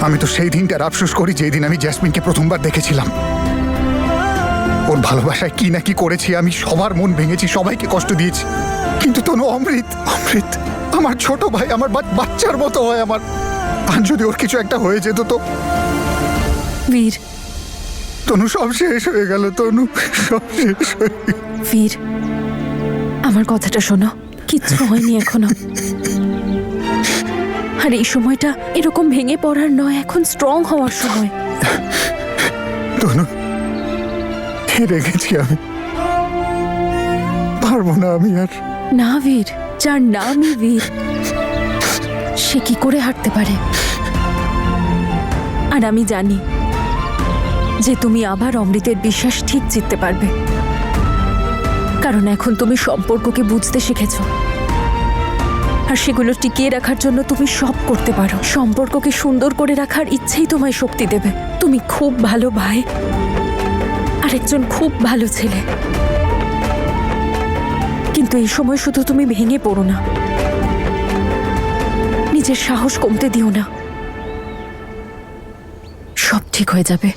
আমি তো সেই দিনটার আফসোস করি যেই দিন আমি জ্যাসমিনকে প্রথমবার দেখেছিলাম। ওর ভালোবাসায় কি না কি করেছি আমি, সবার মন ভেঙেছি, সবাইকে কষ্ট দিয়েছি। কিন্তু তনু, অমৃত অমৃত আমার ছোট ভাই, আমার বাচ্চার মতো হয় আমার। আর যদি ওর কিছু একটা হয়ে যেত তো বীর, তনু, সব শেষ হয়ে গেল। তনু, সব শেষ হয়ে গেল। বীর, আমার কথাটা শোনো, কিচ্ছু হয়নি এখনো। আর এই সময়টা এরকম ভেঙে পড়ার নয়, এখন স্ট্রং হওয়ার সময়। তনু, হেরে গেছি আমি, পারবো না আমি আর। না বীর, যার নামই বীর, সে কি করে হাঁটতে পারে? আর আমি জানি যে তুমি আবার অমৃতের বিশ্বাস ঠিক জিততে পারবে, কারণ এখন তুমি সম্পর্ককে বুঝতে শিখেছ। আর সেগুলো টিকিয়ে রাখার জন্য তুমি সব করতে পারো। সম্পর্ককে সুন্দর করে রাখার ইচ্ছেই তোমায় শক্তি দেবে। তুমি খুব ভালো ভাই আর একজন খুব ভালো ছেলে, কিন্তু এই সময় শুধু তুমি ভেঙে পড়ো না, নিজের সাহস কমতে দিও না। সব ঠিক হয়ে যাবে।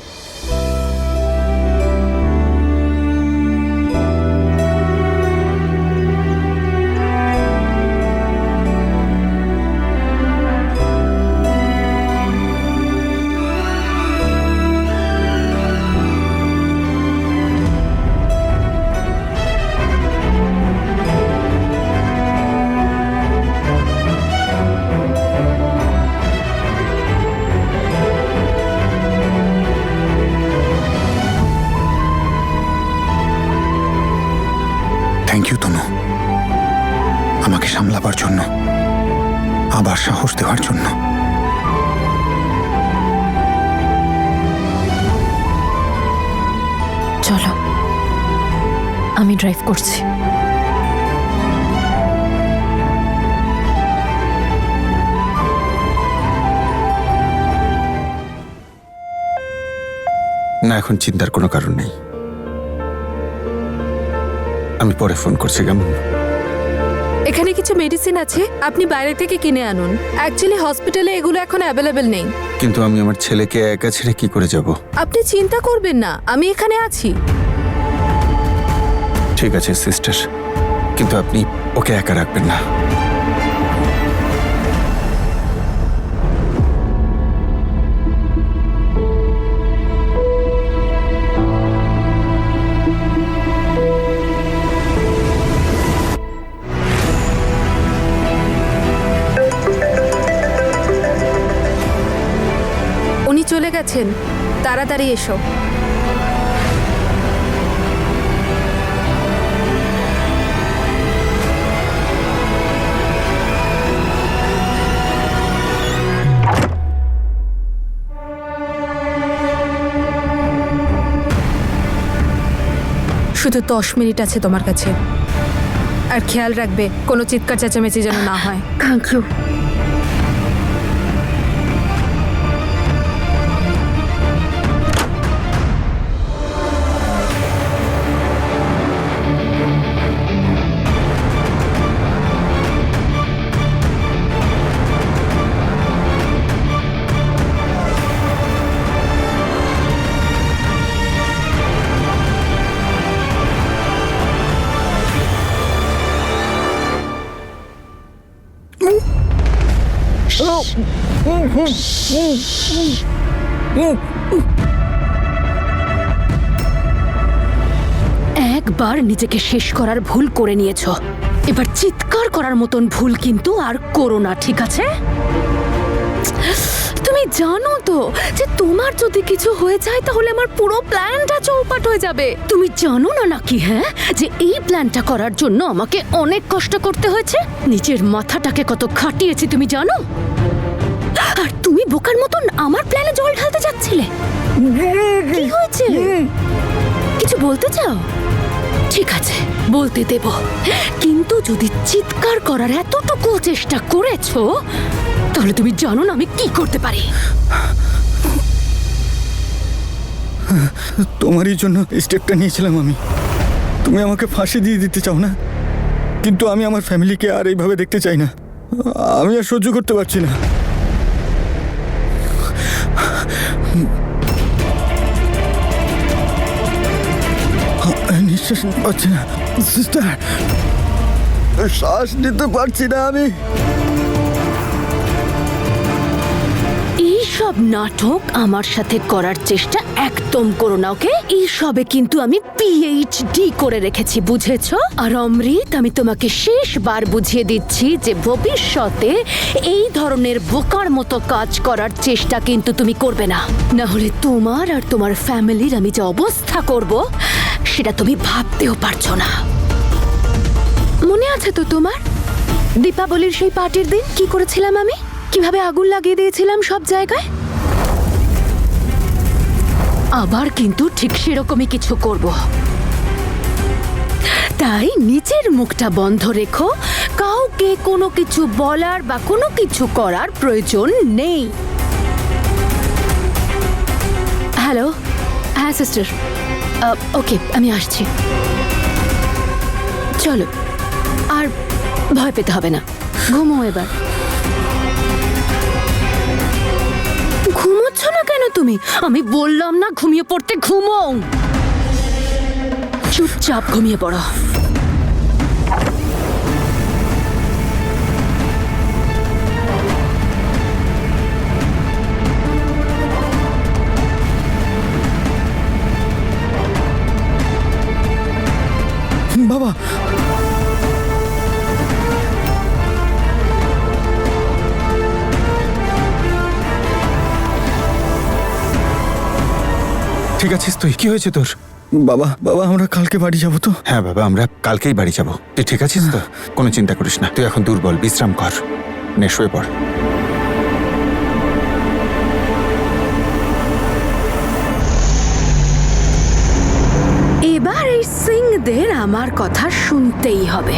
থ্যাংক ইউ তনু, আমাকে সামলাবার জন্য, আবার সাহস দেওয়ার জন্য। চলো, আমি ড্রাইভ করছি। না, এখন চিন্তার কোনো কারণ নেই। আমি পরে ফোন করছি, কেমন? এখানে কিছু মেডিসিন আছে, আপনি বাইরে থেকে কিনে আনুন। অ্যাকচুয়ালি হসপিটালে এগুলো এখন অ্যাভেলেবেল নেই। কিন্তু আমি আমার ছেলেকে একা ছেড়ে কি করে যাব? আপনি চিন্তা করবেন না, আমি এখানে আছি। ঠিক আছে সিস্টার, কিন্তু আপনি ওকে একা রাখবেন না। উনি চলে গেছেন, তাড়াতাড়ি এসো। শুধু 10 মিনিট আছে তোমার কাছে, আর খেয়াল রাখবে কোনো চিৎকার চেঁচামেচি যেন না হয়। Thank you. একবার নিজেকে শেষ করার ভুল করে নিয়েছো, এবার চিৎকার করার মতন ভুল কিন্তু আর করো না, ঠিক আছে? তুমি জানো তো যে তোমার যদি কিছু হয়ে যায় তাহলে আমার পুরো প্ল্যানটা চৌপাট হয়ে যাবে। তুমি জানো না নাকি, হ্যাঁ, যে এই প্ল্যানটা করার জন্য আমাকে অনেক কষ্ট করতে হয়েছে, নিজের মাথাটাকে কত খাটিয়েছি তুমি জানো? আর তুমি বোকার মতন আমার প্ল্যানে জল ঢালতে যাচ্ছিলে। কি হয়েছে? কিছু বলতে চাও? ঠিক আছে, বলতে দেব, কিন্তু যদি চিৎকার করার এতটুকু চেষ্টা করেছো তাহলে তুমি জানো না আমি কি করতে পারি। তোমারই জন্য স্টেপটা নিয়েছিলাম আমি। তুমি আমাকে ফাঁসি দিয়ে দিতে চাও না, কিন্তু আমি আমার ফ্যামিলিকে আর এইভাবে দেখতে চাই না। আমি আর সহ্য করতে পারছি না। নিঃশ্বাস পাচ্ছি না সিস্টার, শ্বাস নিতে পারছি না আমি। এইসব নাটক আমার সাথে করার চেষ্টা একদম করো না, ওকে? এইসবে কিন্তু আমি পিএইচডি করে রেখেছি, বুঝেছো? আর অমৃত, আমি তোমাকে শেষবার বুঝিয়ে দিচ্ছি যে ভবিষ্যতে এই ধরনের বোকার মতো কাজ করার চেষ্টা কিন্তু তুমি করবে না, না হলে তোমার আর তোমার ফ্যামিলির আমি যে অবস্থা করব সেটা তুমি ভাবতেও পারছো না। মনে আছে তো তোমার দীপাবলির সেই পার্টির দিন কি করেছিলাম আমি? কিভাবে আগুন লাগিয়ে দিয়েছিলাম সব জায়গায়? আবার কিন্তু ঠিক সেরকমই কিছু করব। তাই নিজের মুখটা বন্ধ রেখো, কাউকে কোনো কিছু বলার বা কোনো কিছু করার প্রয়োজন নেই। হ্যালো, হ্যাঁ সিস্টার, ওকে আমি আসছি। চলো, আর ভয় পেতে হবে না, ঘুমো এবার। ঘুমোচ্ছ না কেন তুমি? আমি বললাম না ঘুমিয়ে পড়তে, ঘুমোও। চুপচাপ ঘুমিয়ে পড়ো। বাবা, ঠিক আছিস তুই? কি হয়েছে তোর? বাবা, বাবা আমরা কালকে বাড়ি যাবো তো? হ্যাঁ বাবা, আমরা কালকেই বাড়ি যাব। তুই ঠিক আছিস তো? কোনো চিন্তা করিস না, তুই এখন দুর্বল, বিশ্রাম কর, নে শুয়ে পড়। এবার এই সিংদের আমার কথা শুনতেই হবে।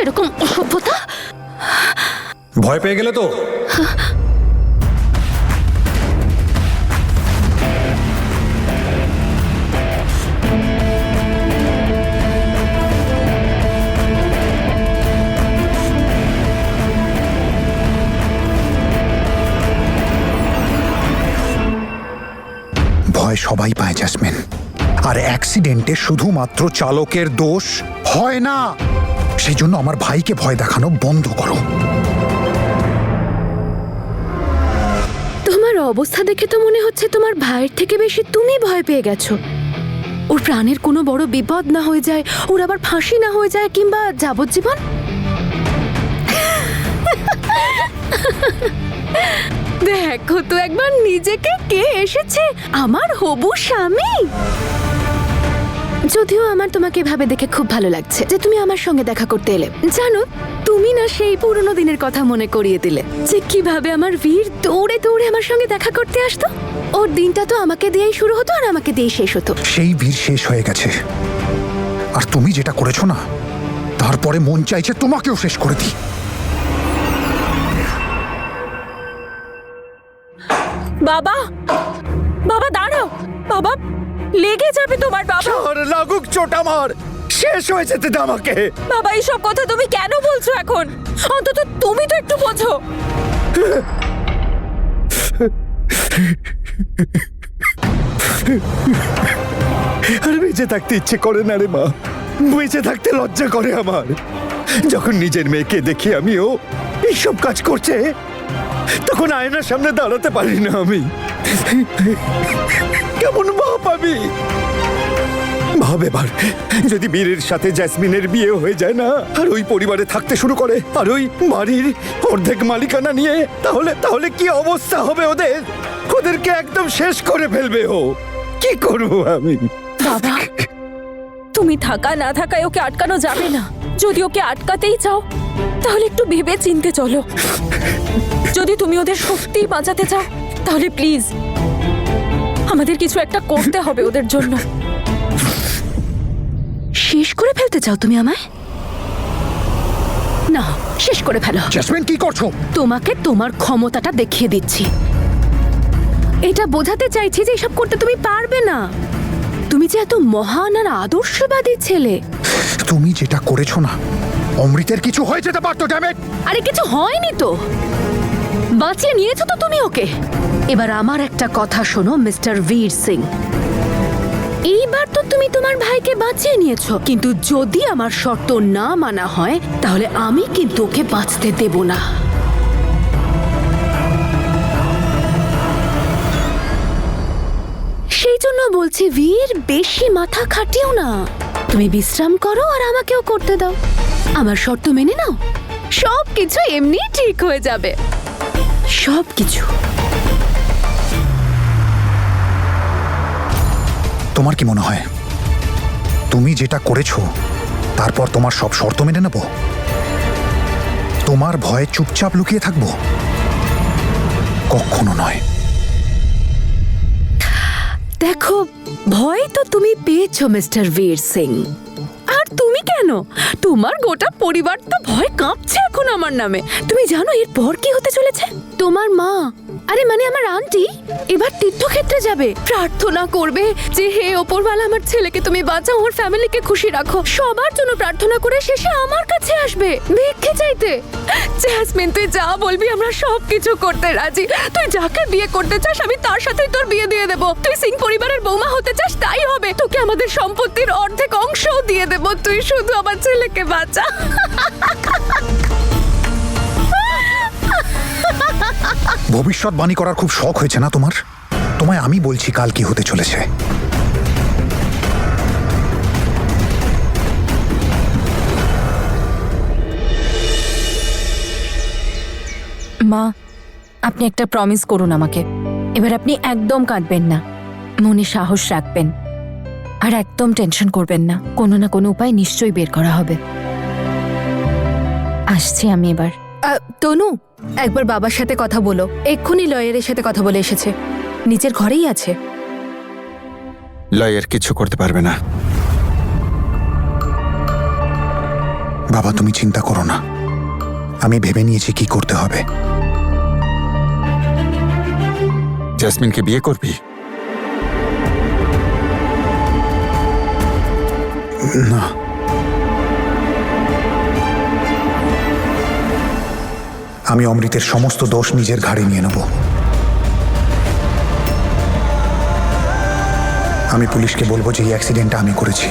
এরকম অসভ্যতা? ভয় পেয়ে গেলে তো? ভয় সবাই পায় জ্যাসমিন, আর অ্যাক্সিডেন্টে শুধুমাত্র চালকের দোষ হয় না। সেই জন্য আমার ভাইকে ভয় দেখানো বন্ধ করো। তোমার অবস্থা দেখে তো মনে হচ্ছে তোমার ভাইয়ের থেকে বেশি তুমি ভয় পেয়ে গেছো। ওর প্রাণের কোনো বড় বিপদ না হয়ে যায়, ওর আবার ফাঁসি না হয়ে যায়, কিংবা যাবজ্জীবন। দেখো তো একবার নিজেকে, কে এসেছে, আমার হবু স্বামী। যদিও আমার তোমাকে ভাবে দেখে খুব ভালো লাগছে যে তুমি আমার সঙ্গে দেখা করতে এলে। জানো, তুমি না সেই পুরনো দিনের কথা মনে করিয়ে দিলে, যে কিভাবে আমার বীর দৌড়ে দৌড়ে আমার সঙ্গে দেখা করতে আসতো। ওর দিনটা তো আমাকে দিয়েই শুরু হতো আর আমাকে দিয়েই শেষ হতো। সেই বীর শেষ হয়ে গেছে, আর তুমি যেটা করেছো না, তারপরে মন চাইছে তোমাকেও শেষ করে দিই। বাবা, বাবা দাঁড়াও, বাবা লেগে যাবে তোমার। বাবা লাগুক চোট আমার, শেষ হয়ে যেতে দে আমাকে। বাবা এইসব কথা তুমি কেন বলছো এখন? অন্তত তুমি তো একটু বোঝো। আর বেঁচে থাকতে ইচ্ছে করে না রে মা, বেঁচে থাকতে লজ্জা করে আমার। যখন নিজের মেয়েকে দেখি আমিও এইসব কাজ করছে, তখন আয়নার সামনে দাঁড়াতে পারি না আমি। কেমন বাপ আমি। ভাব এবার, যদি বীরের সাথে জ্যাসমিনের বিয়ে হয়ে যায় না, আর ওই পরিবারে থাকতে শুরু করে, আর ওই বাড়ির অর্ধেক মালিকানা নিয়ে, তাহলে তাহলে কি অবস্থা হবে ওদের? ওদেরকে একদম শেষ করে ফেলবে ও। কি করবো আমি? বাবা, তুমি থাকা না থাকায় ওকে আটকানো যাবে না। যদি ওকে আটকাতেই চাও তাহলে একটু ভেবে চিনতে চলো। যদি তুমি ওদের সত্যিই বাঁচাতে চাও তাহলে প্লিজ আমাদের কিছু একটা করতে হবে ওদের জন্য। শেষ করে ফেলতে চাও তুমি আমায়? না, শেষ করে ফেলো। জেসমিন কি করছো? তোমাকে তোমার ক্ষমতাটা দেখিয়ে দিচ্ছি। এটা বোঝাতে চাইছি যে এসব করতে তুমি পারবে না। তুমি যে এত মহান আর আদর্শবাদী ছেলে। তুমি যেটা করেছো না, অমৃতের কিছু হয়ে যেতে পারতো। ড্যামেট! আরে কিছু হয়নি তো, বাঁচিয়ে নিয়েছো তো তুমি ওকে। এবার আমার একটা কথা শোনো মিস্টার বীর সিং, এইবার তো তুমি তোমার ভাইকে বাঁচিয়ে নিয়েছো, কিন্তু যদি আমার শর্ত না মানা হয় তাহলে আমি কিন্তু ওকে বাঁচতে দেব না। সেই জন্য বলছি বীর, বেশি মাথা খাটিও না। তুমি বিশ্রাম করো আর আমাকেও করতে দাও। আমার শর্ত মেনে নাও, সব কিছু এমনি ঠিক হয়ে যাবে। সব কিছু। তোমার কি মনে হয় তুমি যেটা করেছো তারপর তোমার সব শর্ত মেনে নেব? তোমার ভয়ে চুপচাপ লুকিয়ে থাকবো? কখনো নয়। দেখো, ভয় তো তুমি পেয়েছো মিস্টার বীর সিং, আর তুমি কেন, তোমার গোটা পরিবার তো ভয় কাঁপছে এখন আমার নামে। তুমি জানো এরপর কি হতে চলেছে? তোমার মা, আরে মানে আমার আন্টি, এবার তীর্থক্ষেত্রে যাবে, প্রার্থনা করবে যে হে ওপরওয়ালা আমার ছেলেকে তুমি বাঁচাও, আমার ফ্যামিলিকে খুশি রাখো। সবার জন্য প্রার্থনা করে শেষে আমার কাছে আসবে ভিক্ষে চাইতে। জেসমিন, তুই যা বলবি আমরা সব কিছু করতে রাজি। তুই যাকে বিয়ে করতে চাস আমি তার সাথেই তোর বিয়ে দিয়ে দেবো। তুই সিং পরিবারের বৌমা হতে চাস, তাই হবে। তোকে আমাদের সম্পত্তির অর্ধেক অংশও দিয়ে দেবো। তুই শুধু আমার ছেলেকে বাঁচা। ভবিষ্যৎবাণী করার খুব শখ হয়েছে না তোমার? তোমায় আমি বলছি কাল কি হতে চলেছে। মা, আপনি একটা প্রমিস করুন আমাকে। এবার আপনি একদম কাঁদবেন না, মনে সাহস রাখবেন, আর একদম টেনশন করবেন না। কোনো না কোনো উপায় নিশ্চয়ই বের করা হবে। আসছি আমি এবার। তনু, একবার বাবার সাথে কথা বলো। এক্ষুনি লয়ারের সাথে কথা বলে এসেছে, নিচের ঘরেই আছে। লয়ার কিছু করতে পারবে না। বাবা, তুমি চিন্তা করো না, আমি ভেবে নিয়েছি কি করতে হবে। জেসমিনকে বিয়ে করবি? না, আমি অমৃতের সমস্ত দোষ নিজের ঘাড়ে নিয়ে নেব। আমি পুলিশকে বলবো যে এই অ্যাক্সিডেন্টটা আমি করেছি।